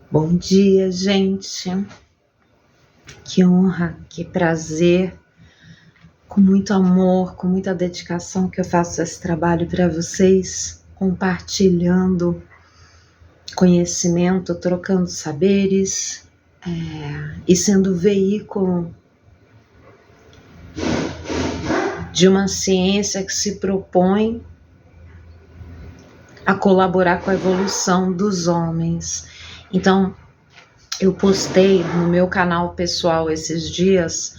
Bom dia, gente. Que honra, que prazer, com muito amor, com muita dedicação que eu faço esse trabalho para vocês, compartilhando conhecimento, trocando saberes e sendo veículo de uma ciência que se propõe a colaborar com a evolução dos homens. Então, eu postei no meu canal pessoal esses dias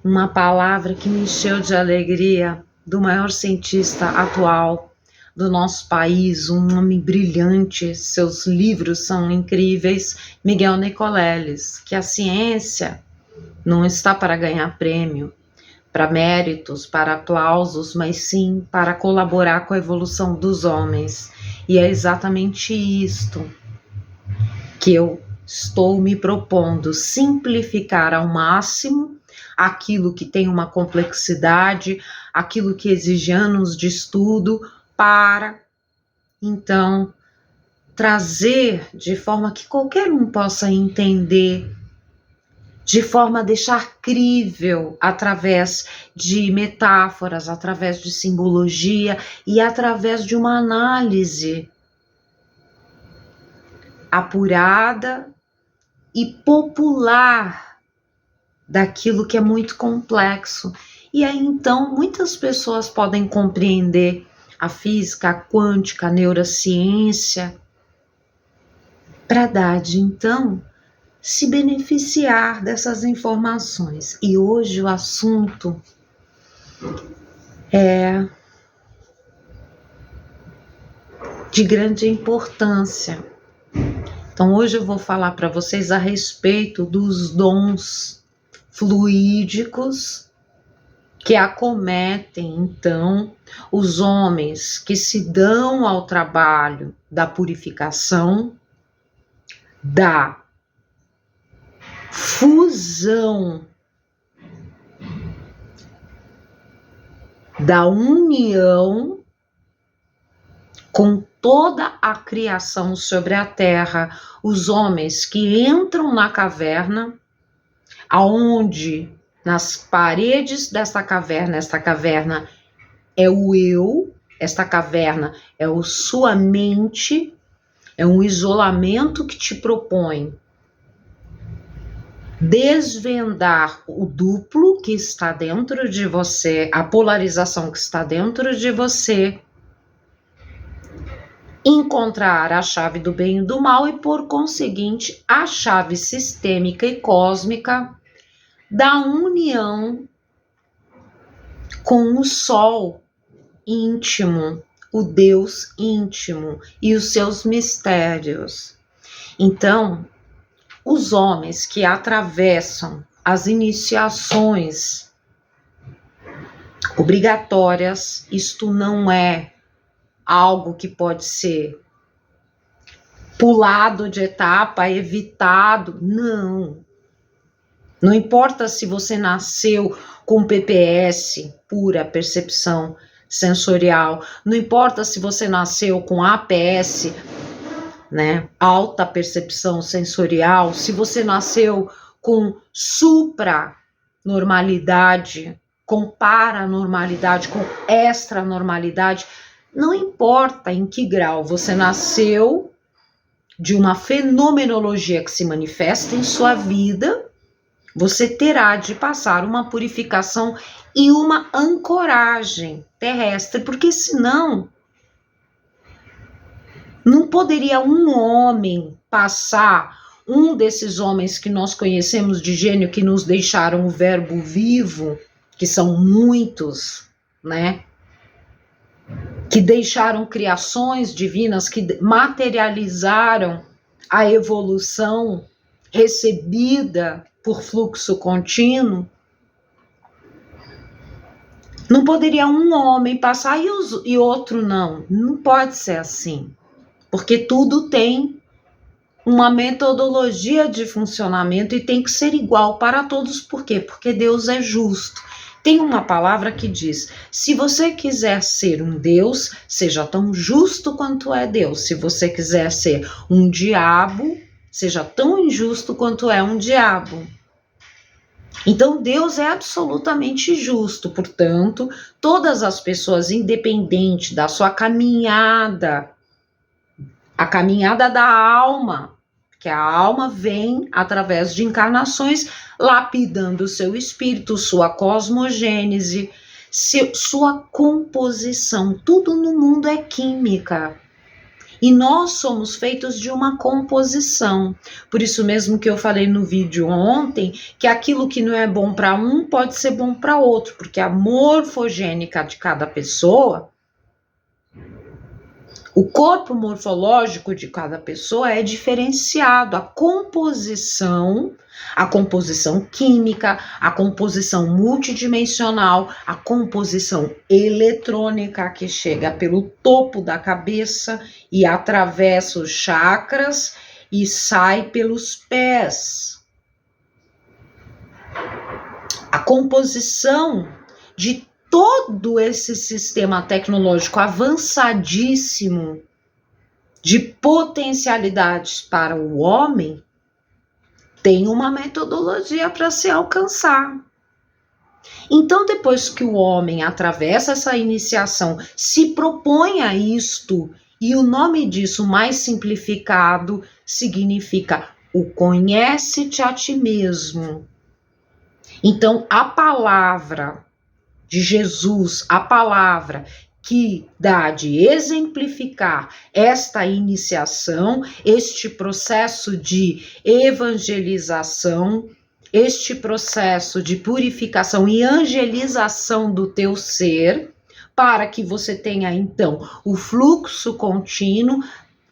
uma palavra que me encheu de alegria do maior cientista atual do nosso país, um homem brilhante, seus livros são incríveis, Miguel Nicoleles, que a ciência não está para ganhar prêmio, para méritos, para aplausos, mas sim para colaborar com a evolução dos homens. E é exatamente isto que eu estou me propondo, simplificar ao máximo aquilo que tem uma complexidade, aquilo que exige anos de estudo, para, então, trazer de forma que qualquer um possa entender, de forma a deixar crível, através de metáforas, através de simbologia e através de uma análise apurada e popular daquilo que é muito complexo. E aí, então, muitas pessoas podem compreender a física, a quântica, a neurociência, para dar, então, se beneficiar dessas informações. E hoje o assunto é de grande importância. Então, hoje eu vou falar para vocês a respeito dos dons fluídicos que acometem, então, os homens que se dão ao trabalho da purificação, da fusão, da união com toda a criação sobre a terra, os homens que entram na caverna, aonde nas paredes desta caverna, esta caverna é o eu, esta caverna é a sua mente, é um isolamento que te propõe desvendar o duplo que está dentro de você, a polarização que está dentro de você, encontrar a chave do bem e do mal e, por conseguinte, a chave sistêmica e cósmica da união com o Sol íntimo, o Deus íntimo e os seus mistérios. Então, os homens que atravessam as iniciações obrigatórias, isto não é algo que pode ser pulado de etapa, evitado, não. Não importa se você nasceu com PPS, pura percepção sensorial, não importa se você nasceu com APS, né, alta percepção sensorial, se você nasceu com supranormalidade, com paranormalidade, com extranormalidade, não importa em que grau você nasceu, de uma fenomenologia que se manifesta em sua vida, você terá de passar uma purificação e uma ancoragem terrestre, porque senão não poderia um homem passar, um desses homens que nós conhecemos de gênio, que nos deixaram o verbo vivo, que são muitos, né? Que deixaram criações divinas, que materializaram a evolução recebida por fluxo contínuo. Não poderia um homem passar e outro não. Não pode ser assim. Porque tudo tem uma metodologia de funcionamento e tem que ser igual para todos. Por quê? Porque Deus é justo. Tem uma palavra que diz: se você quiser ser um Deus, seja tão justo quanto é Deus. Se você quiser ser um diabo, seja tão injusto quanto é um diabo. Então Deus é absolutamente justo, portanto, todas as pessoas, independente da sua caminhada, a caminhada da alma, que a alma vem através de encarnações, lapidando o seu espírito, sua cosmogênese, sua composição. Tudo no mundo é química. E nós somos feitos de uma composição. Por isso mesmo que eu falei no vídeo ontem, que aquilo que não é bom para um pode ser bom para outro, porque a morfogênica de cada pessoa, o corpo morfológico de cada pessoa é diferenciado. A composição química, a composição multidimensional, a composição eletrônica que chega pelo topo da cabeça e atravessa os chakras e sai pelos pés. A composição de todo esse sistema tecnológico avançadíssimo de potencialidades para o homem tem uma metodologia para se alcançar. Então, depois que o homem atravessa essa iniciação, se propõe a isto, e o nome disso mais simplificado significa o conhece-te a ti mesmo. Então, a palavra de Jesus, a palavra que dá de exemplificar esta iniciação, este processo de evangelização, este processo de purificação e angelização do teu ser, para que você tenha então o fluxo contínuo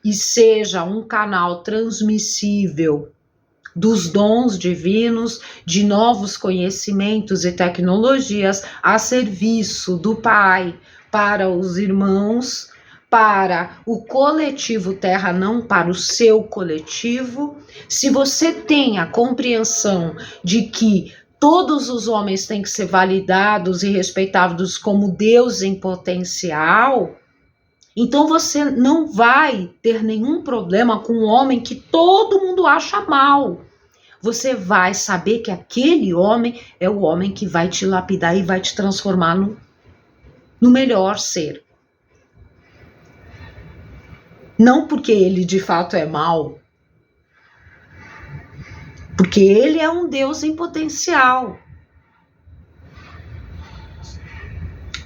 e seja um canal transmissível dos dons divinos, de novos conhecimentos e tecnologias a serviço do Pai, para os irmãos, para o coletivo Terra, não para o seu coletivo. Se você tem a compreensão de que todos os homens têm que ser validados e respeitados como Deus em potencial, então você não vai ter nenhum problema com um homem que todo mundo acha mal. Você vai saber que aquele homem é o homem que vai te lapidar e vai te transformar no melhor ser. Não porque ele de fato é mau, porque ele é um Deus em potencial.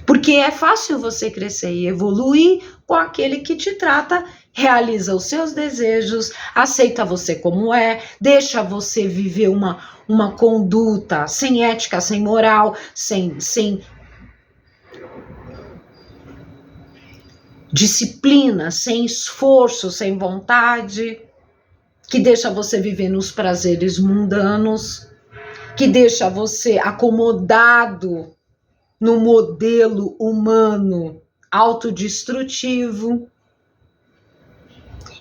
Porque é fácil você crescer e evoluir com aquele que te trata, realiza os seus desejos, aceita você como é, deixa você viver uma conduta sem ética, sem moral, sem disciplina, sem esforço, sem vontade, que deixa você viver nos prazeres mundanos, que deixa você acomodado no modelo humano autodestrutivo.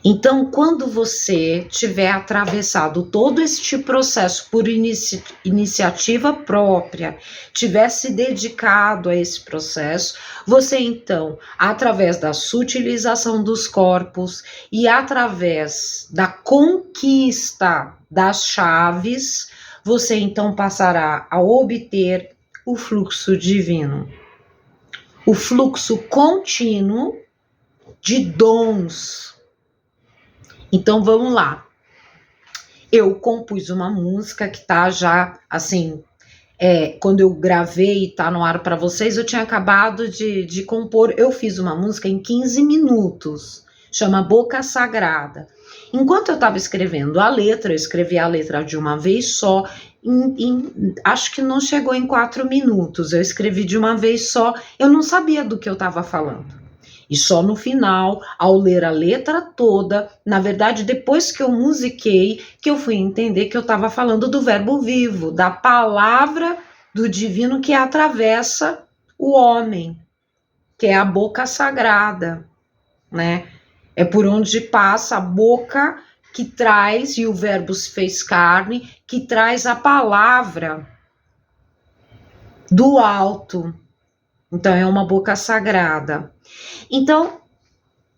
Então, quando você tiver atravessado todo este processo por iniciativa própria, tiver se dedicado a esse processo, você então, através da sutilização dos corpos e através da conquista das chaves, você então passará a obter o fluxo divino, o fluxo contínuo de dons. Então vamos lá. Eu compus uma música que tá já assim, quando eu gravei e tá no ar para vocês, eu tinha acabado de compor. Eu fiz uma música em 15 minutos, chama Boca Sagrada. Enquanto eu estava escrevendo a letra, eu escrevi a letra de uma vez só, acho que não chegou em 4 minutos, eu escrevi de uma vez só, eu não sabia do que eu estava falando. E só no final, ao ler a letra toda, na verdade, depois que eu musiquei, que eu fui entender que eu estava falando do verbo vivo, da palavra do divino que atravessa o homem, que é a boca sagrada, né? É por onde passa a boca que traz, e o verbo se fez carne, que traz a palavra do alto. Então, é uma boca sagrada. Então,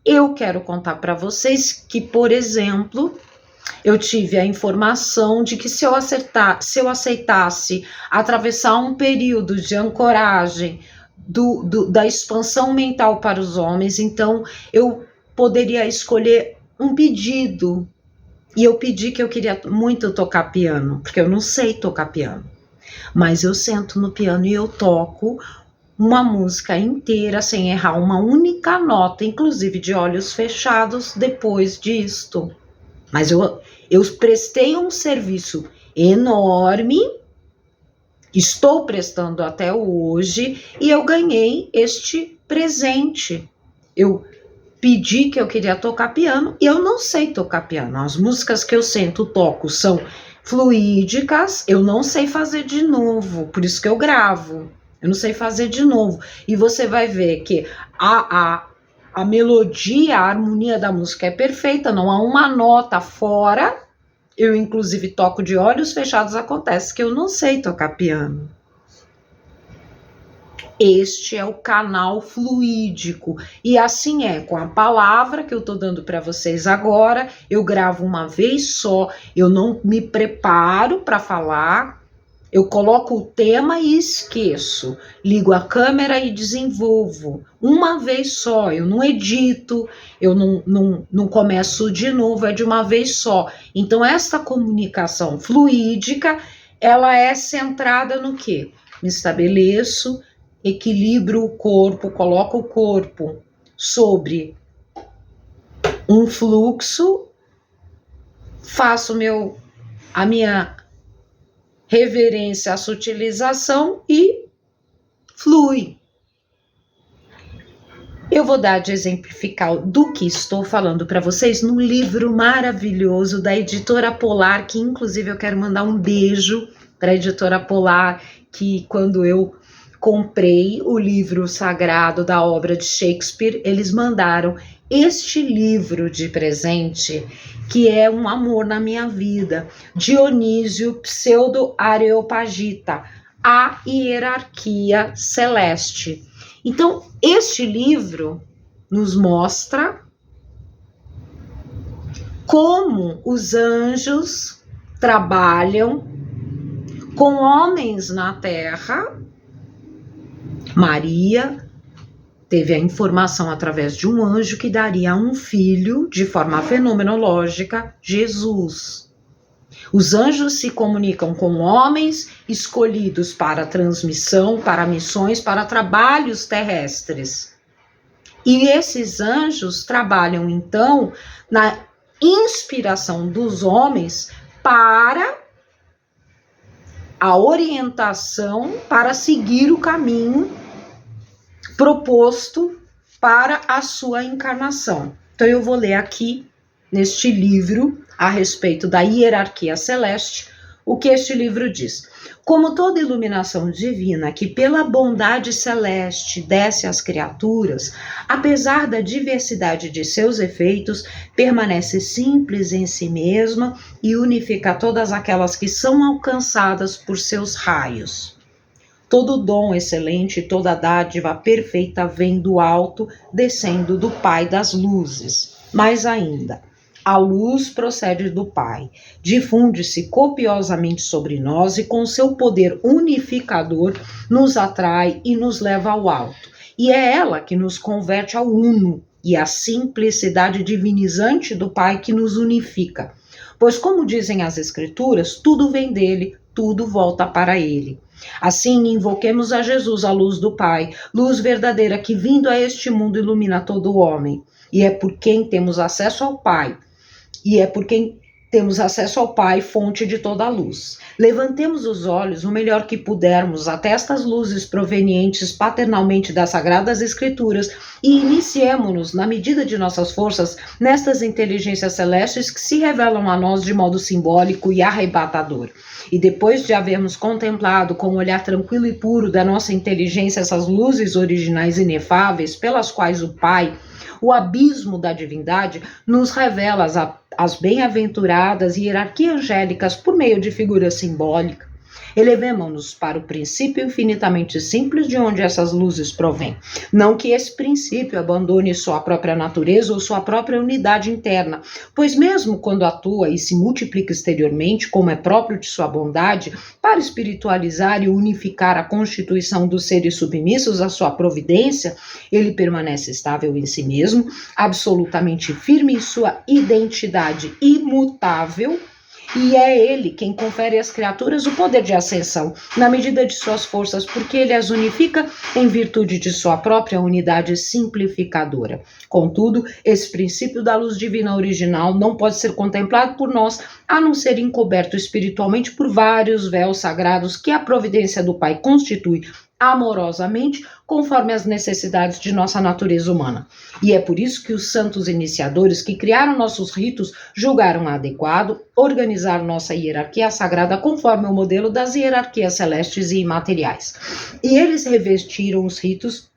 eu quero contar para vocês que, por exemplo, Eu tive a informação de que se eu aceitasse atravessar um período de ancoragem da expansão mental para os homens, então eu poderia escolher um pedido. E eu pedi que eu queria muito tocar piano, porque eu não sei tocar piano. Mas eu sento no piano e eu toco uma música inteira sem errar uma única nota, inclusive de olhos fechados, depois disto. Mas eu prestei um serviço enorme, estou prestando até hoje, e eu ganhei este presente. Eu pedi que eu queria tocar piano e eu não sei tocar piano. As músicas que eu toco são fluídicas, eu não sei fazer de novo, por isso que eu gravo. Eu não sei fazer de novo. E você vai ver que a melodia, a harmonia da música é perfeita, não há uma nota fora. Eu, inclusive, toco de olhos fechados, acontece que eu não sei tocar piano. Este é o canal fluídico. E assim é com a palavra que eu estou dando para vocês agora. Eu gravo uma vez só, eu não me preparo para falar. Eu coloco o tema e esqueço. Ligo a câmera e desenvolvo. Uma vez só, eu não edito, eu não começo de novo, é de uma vez só. Então, esta comunicação fluídica, ela é centrada no quê? Me estabeleço, equilibro o corpo, coloco o corpo sobre um fluxo, faço a minha reverência à sutilização e flui. Eu vou dar de exemplificar do que estou falando para vocês no livro maravilhoso da Editora Polar, que inclusive eu quero mandar um beijo para a Editora Polar, que quando eu comprei o livro sagrado da obra de Shakespeare, eles mandaram este livro de presente, que é um amor na minha vida, Dionísio Pseudo-Areopagita, A Hierarquia Celeste. Então, este livro nos mostra como os anjos trabalham com homens na Terra. Maria teve a informação através de um anjo que daria um filho de forma fenomenológica, Jesus. Os anjos se comunicam com homens escolhidos para transmissão, para missões, para trabalhos terrestres. E esses anjos trabalham, então, na inspiração dos homens para a orientação para seguir o caminho proposto para a sua encarnação. Então eu vou ler aqui neste livro a respeito da hierarquia celeste o que este livro diz. Como toda iluminação divina que pela bondade celeste desce às criaturas, apesar da diversidade de seus efeitos, permanece simples em si mesma e unifica todas aquelas que são alcançadas por seus raios. Todo dom excelente, toda dádiva perfeita vem do alto, descendo do Pai das luzes. Mais ainda, a luz procede do Pai, difunde-se copiosamente sobre nós e com seu poder unificador nos atrai e nos leva ao alto. E é ela que nos converte ao uno e a simplicidade divinizante do Pai que nos unifica. Pois como dizem as Escrituras, tudo vem dele, tudo volta para ele. Assim, invoquemos a Jesus, a luz do Pai, luz verdadeira que vindo a este mundo ilumina todo o homem. E é por quem temos acesso ao Pai. E é por quem temos acesso ao Pai, fonte de toda a luz. Levantemos os olhos o melhor que pudermos até estas luzes provenientes paternalmente das Sagradas Escrituras e iniciemo-nos, na medida de nossas forças, nestas inteligências celestes que se revelam a nós de modo simbólico e arrebatador. E depois de havermos contemplado com um olhar tranquilo e puro da nossa inteligência essas luzes originais inefáveis pelas quais o Pai, o abismo da divindade, nos revela as bem-aventuradas hierarquias angélicas por meio de figura simbólica. Elevemo-nos para o princípio infinitamente simples de onde essas luzes provêm. Não que esse princípio abandone sua própria natureza ou sua própria unidade interna, pois mesmo quando atua e se multiplica exteriormente, como é próprio de sua bondade, para espiritualizar e unificar a constituição dos seres submissos à sua providência, ele permanece estável em si mesmo, absolutamente firme em sua identidade imutável, e é ele quem confere às criaturas o poder de ascensão, na medida de suas forças, porque ele as unifica em virtude de sua própria unidade simplificadora. Contudo, esse princípio da luz divina original não pode ser contemplado por nós, a não ser encoberto espiritualmente por vários véus sagrados que a providência do Pai constitui amorosamente, conforme as necessidades de nossa natureza humana. E é por isso que os santos iniciadores que criaram nossos ritos julgaram adequado organizar nossa hierarquia sagrada conforme o modelo das hierarquias celestes e imateriais. E eles revestiram os ritos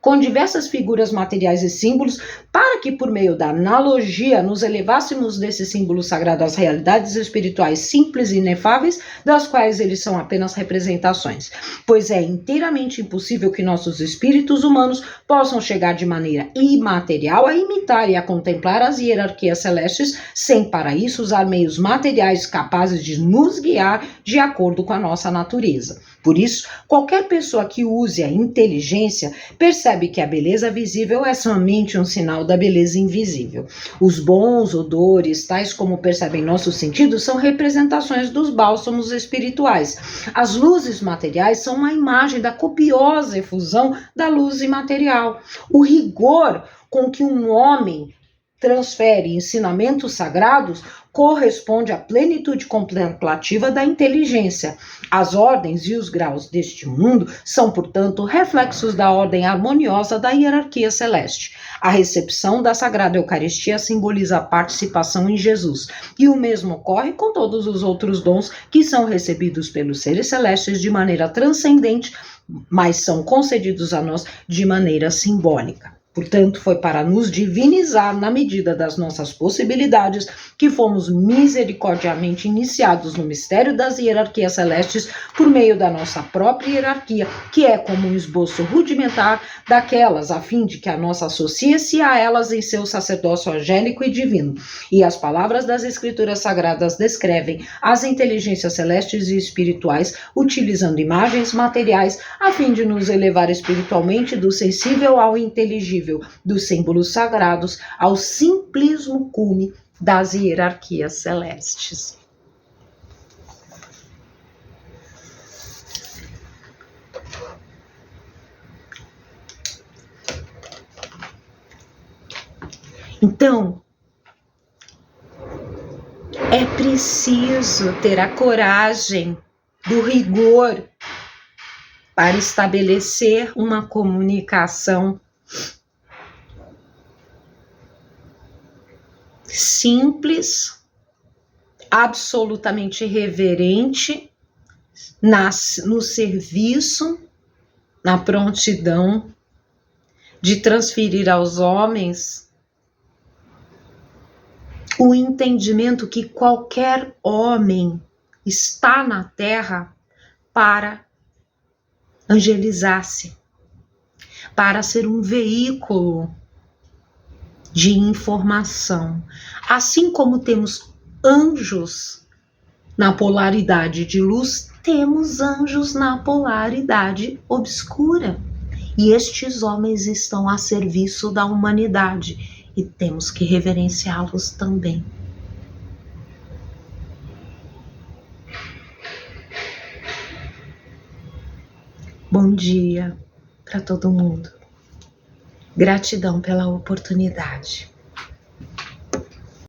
com diversas figuras materiais e símbolos, para que, por meio da analogia, nos elevássemos desses símbolos sagrados às realidades espirituais simples e inefáveis, das quais eles são apenas representações. Pois é inteiramente impossível que nossos espíritos humanos possam chegar de maneira imaterial a imitar e a contemplar as hierarquias celestes, sem para isso usar meios materiais capazes de nos guiar de acordo com a nossa natureza. Por isso, qualquer pessoa que use a inteligência percebe que a beleza visível é somente um sinal da beleza invisível. Os bons odores, tais como percebem nossos sentidos, são representações dos bálsamos espirituais. As luzes materiais são uma imagem da copiosa efusão da luz imaterial. O rigor com que um homem transfere ensinamentos sagrados corresponde à plenitude contemplativa da inteligência. As ordens e os graus deste mundo são, portanto, reflexos da ordem harmoniosa da hierarquia celeste. A recepção da Sagrada Eucaristia simboliza a participação em Jesus, e o mesmo ocorre com todos os outros dons que são recebidos pelos seres celestes de maneira transcendente, mas são concedidos a nós de maneira simbólica. Portanto, foi para nos divinizar na medida das nossas possibilidades que fomos misericordiamente iniciados no mistério das hierarquias celestes por meio da nossa própria hierarquia, que é como um esboço rudimentar daquelas, a fim de que a nossa associe-se a elas em seu sacerdócio angélico e divino. E as palavras das Escrituras Sagradas descrevem as inteligências celestes e espirituais, utilizando imagens materiais, a fim de nos elevar espiritualmente do sensível ao inteligível, dos símbolos sagrados ao simplismo cume das hierarquias celestes. Então, é preciso ter a coragem do rigor para estabelecer uma comunicação simples, absolutamente reverente, no serviço, na prontidão de transferir aos homens o entendimento que qualquer homem está na Terra para angelizar-se, para ser um veículo de informação. Assim como temos anjos na polaridade de luz, temos anjos na polaridade obscura. E estes homens estão a serviço da humanidade e temos que reverenciá-los também. Bom dia para todo mundo. Gratidão pela oportunidade.